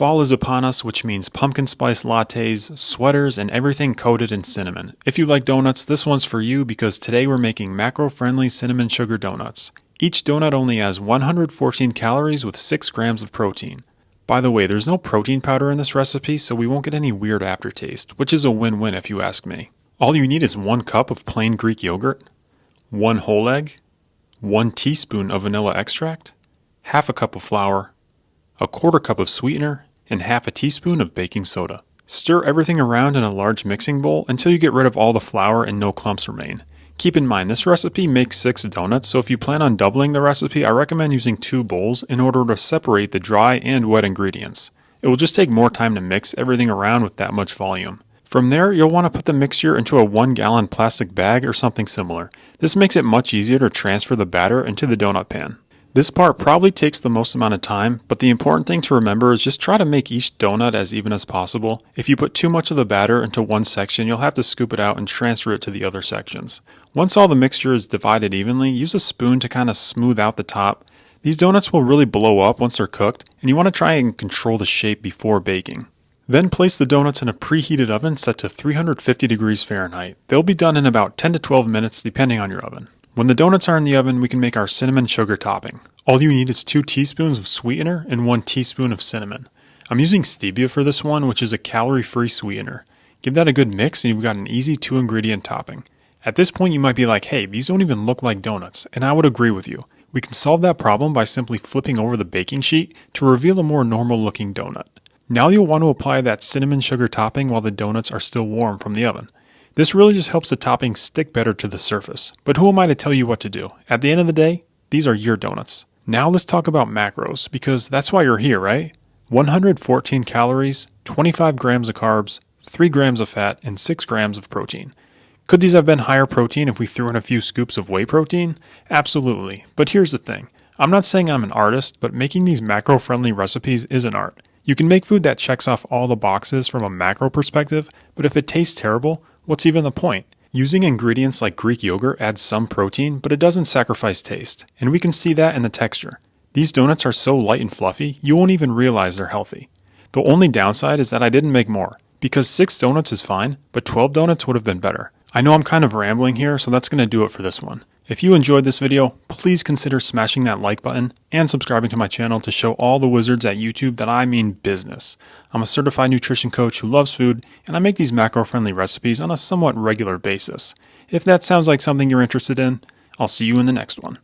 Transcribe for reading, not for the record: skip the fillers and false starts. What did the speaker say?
Fall is upon us, which means pumpkin spice lattes, sweaters, and everything coated in cinnamon. If you like donuts, this one's for you because today we're making macro-friendly cinnamon sugar donuts. Each donut only has 114 calories with 6 grams of protein. By the way, there's no protein powder in this recipe, so we won't get any weird aftertaste, which is a win-win if you ask me. All you need is 1 cup of plain Greek yogurt, 1 whole egg, 1 teaspoon of vanilla extract, half a cup of flour, a quarter cup of sweetener, and half a teaspoon of baking soda. Stir everything around in a large mixing bowl until you get rid of all the flour and no clumps remain. Keep in mind, this recipe makes 6 donuts, so if you plan on doubling the recipe, I recommend using 2 bowls in order to separate the dry and wet ingredients. It will just take more time to mix everything around with that much volume. From there, you'll want to put the mixture into a 1-gallon plastic bag or something similar. This makes it much easier to transfer the batter into the donut pan. This part probably takes the most amount of time, but the important thing to remember is just try to make each donut as even as possible. If you put too much of the batter into one section, you'll have to scoop it out and transfer it to the other sections. Once all the mixture is divided evenly, use a spoon to kind of smooth out the top. These donuts will really blow up once they're cooked, and you want to try and control the shape before baking. Then place the donuts in a preheated oven set to 350 degrees Fahrenheit. They'll be done in about 10 to 12 minutes depending on your oven. When the donuts are in the oven, we can make our cinnamon sugar topping. All you need is 2 teaspoons of sweetener and 1 teaspoon of cinnamon. I'm using stevia for this one, which is a calorie-free sweetener. Give that a good mix and you've got an easy 2-ingredient topping. At this point you might be like, hey, these don't even look like donuts, and I would agree with you. We can solve that problem by simply flipping over the baking sheet to reveal a more normal-looking donut. Now you'll want to apply that cinnamon sugar topping while the donuts are still warm from the oven. This really just helps the topping stick better to the surface. But who am I to tell you what to do? At the end of the day, these are your donuts. Now let's talk about macros, because that's why you're here, right? 114 calories, 25 grams of carbs, 3 grams of fat, and 6 grams of protein. Could these have been higher protein if we threw in a few scoops of whey protein? Absolutely. But here's the thing. I'm not saying I'm an artist, but making these macro-friendly recipes is an art. You can make food that checks off all the boxes from a macro perspective, but if it tastes terrible, what's even the point? Using ingredients like Greek yogurt adds some protein, but it doesn't sacrifice taste, and we can see that in the texture. These donuts are so light and fluffy, you won't even realize they're healthy. The only downside is that I didn't make more, because 6 donuts is fine, but 12 donuts would have been better. I know I'm kind of rambling here, so that's going to do it for this one. If you enjoyed this video, please consider smashing that like button and subscribing to my channel to show all the wizards at YouTube that I mean business. I'm a certified nutrition coach who loves food, and I make these macro-friendly recipes on a somewhat regular basis. If that sounds like something you're interested in, I'll see you in the next one.